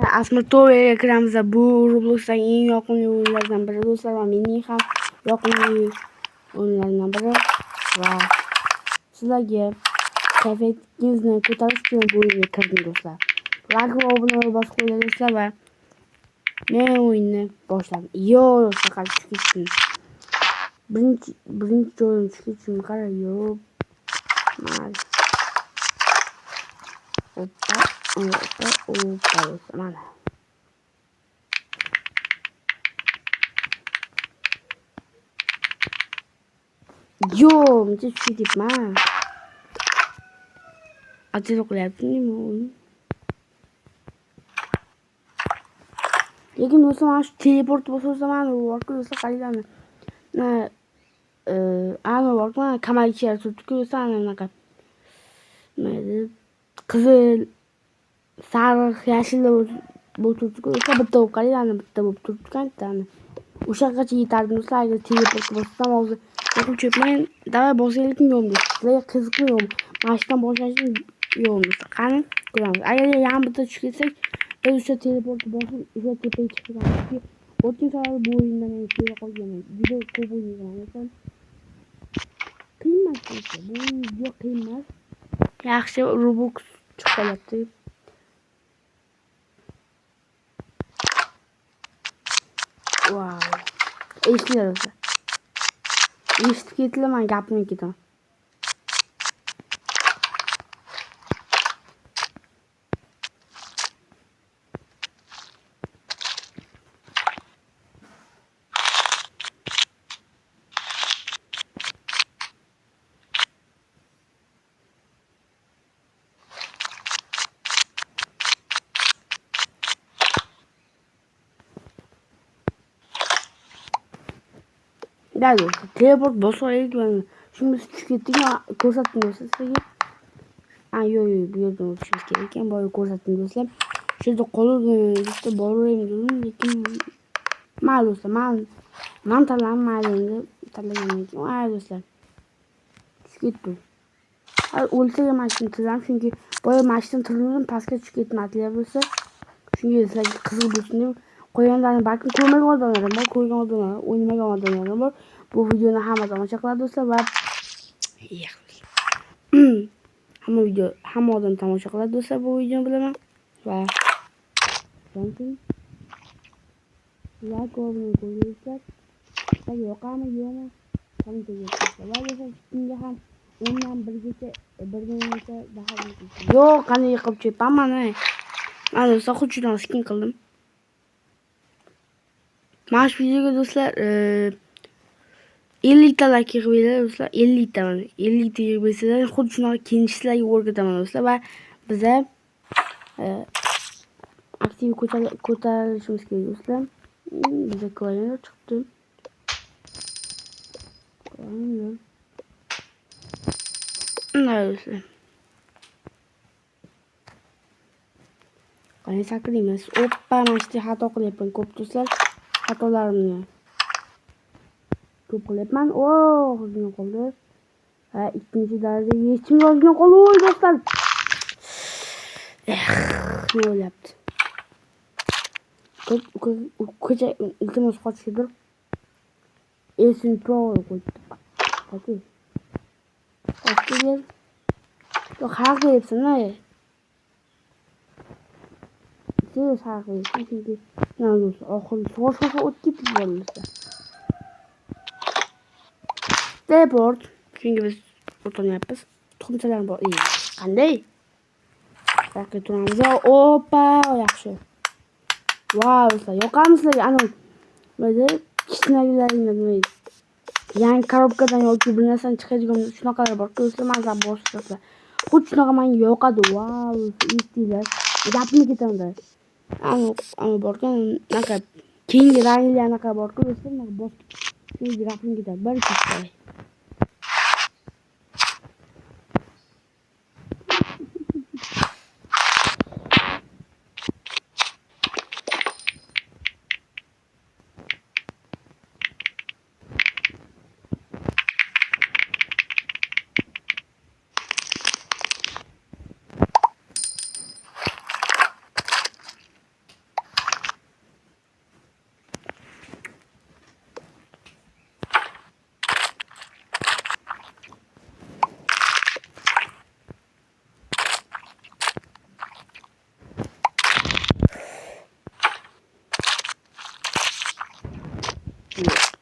Asmurto'ya kiramiz. Bu Roblox'dagi eng yoqimli o'yinlardan biri do'stlar va mening ham yoqimli o'yinlardan biri va sizlarga kayfiyatingizni ko'tarish uchun bu o'yinga kirdim do'stlar. Like va obuna bosib qo'ying do'stlar va men o'yinni boshladim. Yo do'stlar, qara tushib ketdim. Birinchi joyim tushib ketdim. Qara yo. Oppa mana. Yo, buncha tushib ketibman. Atilla qilyaptimi o'yin? Lekin do'stlar, mana shu teleport bo'lsa mana orqa do'stlar qaranglar. Ana orqa kamal ichari turibdi-ku do'stlar, anaqa. Qizil, sariq, yashil bo'lib turibdi-ku do'stlar, bitta bo'lib qaranglar, bitta bo'lib turibdi-ku. O'shaqacha yetardim do'stlar, agar teleport bo'lsam hozir yo'qim cho'kmang. Davay bosaylik yo'qmi do'stlar? Sizlarga qiziqmi yo'qmi? Mashqdan boshlashni yo'qmi do'stlar? Qani ko'ramiz. Agar yana bitta tushib ketsak, biz o'sha teleport bosib o'sha tepaga chiqib ketamiz. O'tgan safar bu o'yinda men sevib qolganman. Juda ko'p o'ynaganman do'stlar. Qiyin emas do'stlar. Bu o'yin juda qiyin emas. Yaxshi Roblox chiqib qolyapti. Wow. Eshitlar do'stlar. Eshitib ketdilar, men gapimni ketaman. Da do'stlar, teleport bosaylik men. Shunga tushib ketdik-ku, ko'rsatdim do'stlar sizga. Yo'q, bu yerdan o'tishimiz kerak ekan, boya ko'rsatdim do'stlar. Shu yerda qoldim do'stlar, boraveramiz dedim, lekin mayli do'stlar, men tanladim, mayli endi tanlaganman keyin. Do'stlar, tushib ketdim. O'lsa ham mashina tiladim, chunki boya mashina tildim, pastga tushib ketdim, atlayapti do'stlar. Shunga sizlarga qiziq bo'lsin deb qo'yganlarni balkim ko'rmagan odamlar bor, ko'rgan odamlar, o'ynamagan odamlar bor. Bu videoni hamma tomosha qiladi do'stlar va hamma odam tomosha qiladi do'stlar bu videoni bilaman va like obuna qo'yinglar. Sizlarga yoqami yo'qmi? Kommentaga yozinglar. Va do'stlar, shunga ham 10 dan 1gacha 1 minutgacha baho bersangiz. Yo'q, qanday qilib chepman mana. Mana do'stlar, xuchidan skin qildim. Mana shu videoga do'stlar 50 ta like yig'ib beringlar do'stlar, 50 ta mana. 50 ta yig'ib bersanglar, xuddi shunaqa keyingisizlarga o'rgataman do'stlar va biza aktiv ko'tarilishimiz kerak do'stlar. Biza ko'ringlar chiqdi. Ko'ringlar. Mana do'stlar. Qani sakraymiz. Oppa, mana shu xato qilyapman ko'p do'stlar. Xatolarimni ko'p qilyapman. O'zim qoldi. Ikkinchi daraja yechim yozgan qoldi do'stlar. Ne bo'lyapti? Ko'cha iltimos qochishdir. Esin to'g'ri qo'ydi. Qo'y. Qo'ydi. Yo'q, haq beribsan-a. Siz haq beribsiz chunki do'stlar, oxirgi so'rashga o'tib ketdi. Teleport. Chunki biz o'tonyapmiz. Tuxumchalar bor. Qanday? Bakka turamiz. Oppa, yaxshi. Wow, yoqamli sizlarga ana nima kichkinagilaringni yangi korobkadan yoki bir narsani chiqaradigan shunaqalar bor. Do'stlar, mazza boshqa. Xuddi shunaqa menga yoqadi. Wow, eshitdinglar. Gapimni ketaman. Ana borgan anaqa keyingi rangli anaqa bor-ku do'stlar, anaqa boshqa gapimni ketadi. Bir kichkina. çıkıyor.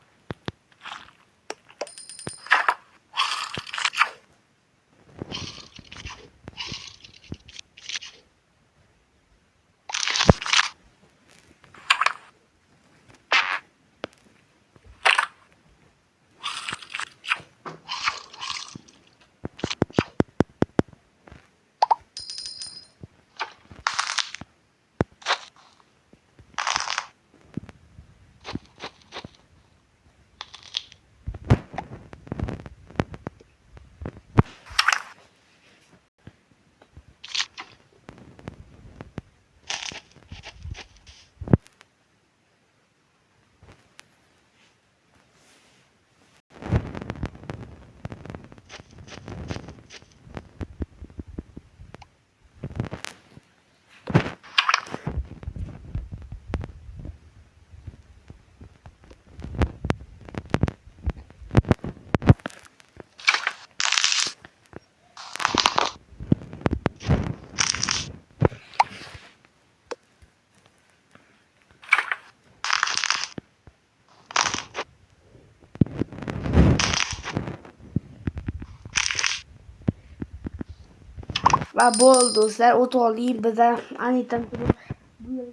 Ve bol dostlar otu alayım bize aniden durup bu yerge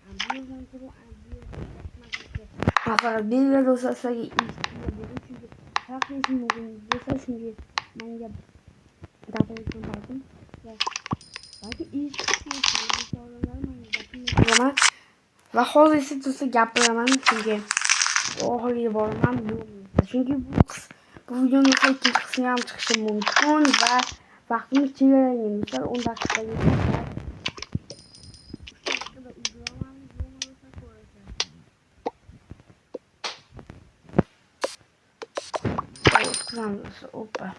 bu yerden durup Hatta bir de dostlar sadece ilk çünkü farklı isim bugün dostlar çünkü ben de daha için baktım belki ilk zaman ve hozisi dostlar yapıramam çünkü o holiye varmam çünkü bu videonun ilk kısmı yapmak çıkışı mümkün ve vaktimi çevireyim dostlar 10 dakika yeter. Opa.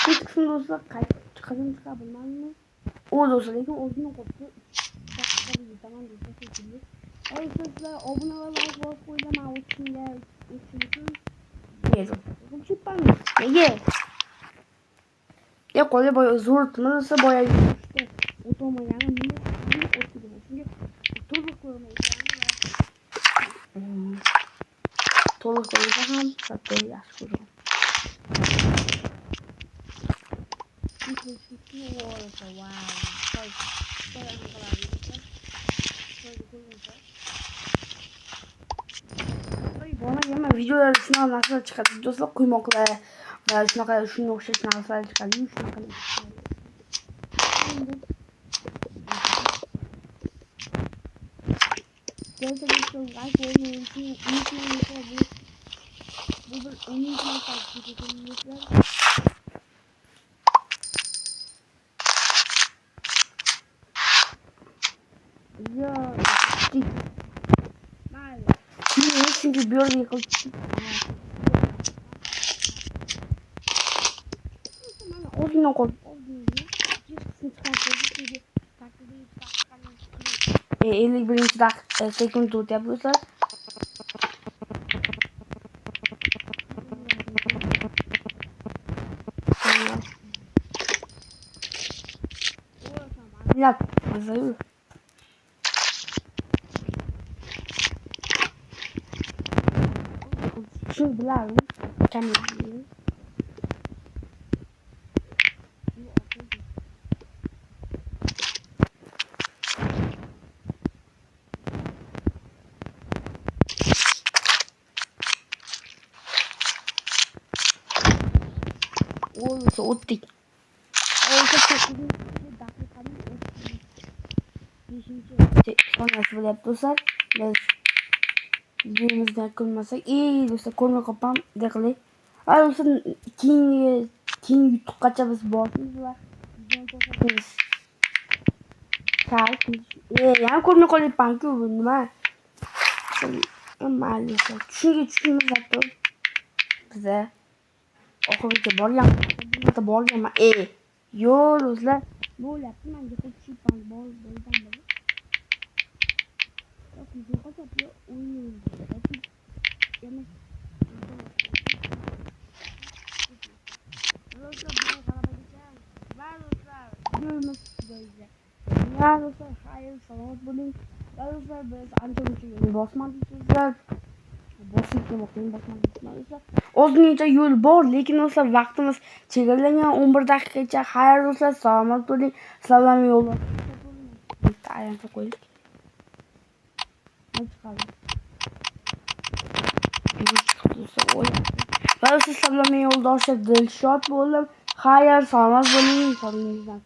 İkinci kısım dostlar kadın çıkabilmem mi? O dostlar lekin o'zini koptu. Tamam dostlar seçildi. Evet dostlar abone ve like bol koyacağım ama içinde yedim. Bu çıkmam. Ye. Ya kolay boya zurtma nasıl boya işte. Otoma yani bunu oturuyor. Çünkü tozluk koymayı yani. Tozluk koyacağım. Zaten yaş koyacağım. Bana gelme videolar şuna nasıl çıkardı videosu kuymakla ve şuna kadar şunu okşasına nasıl çıkardı şuna kadar gerçekten like olmayı unutmayın bu bir onun için takip ediyorlar. Ya çünkü bir orada yakaladım. O gün o gün. 51. dakika sekund tut yapıyorlar. Bir dakika. Zayıf. Şu bilar mı? Kendisi. Olursa ottik. Olursa çok uzun dakikanın sonrası böyle yapıyorlar. Biz birbirimizden kılmasak iyi dostlar konu kapam dekli. Ay olsun king YouTube kaçabız boğazımız var. Biz saat yani konu kolu banki oldu mu? Maalesef. Çünkü çıkımız yaptı bize. Okulda bol yaptı. Burada bol yapma. Yo dostlar. Bol yaptım ben de çok bol boldan beri. Çok güzel yapıyor. Oynuyor. Yemek. Dostlar buraya kalaba geçer. Var dostlar. Görmek üzere. Ya dostlar hayır sağlık bulun. Do'stlar biz ancha muncha yo'l bosmadik do'stlar. Bosib demoqchiman, bosmadik do'stlar. Ozgincha yo'l bor, lekin do'stlar vaqtimiz chegaralangan 11 daqiqagacha. Xayr do'stlar, salomat bo'ling. Sizlarga yo'lda aylantirib qo'ydik. Va sizlarga yo'ldoshlar Dilshod bo'lib, xayr salomat bo'ling. Sog'lig'ingizdan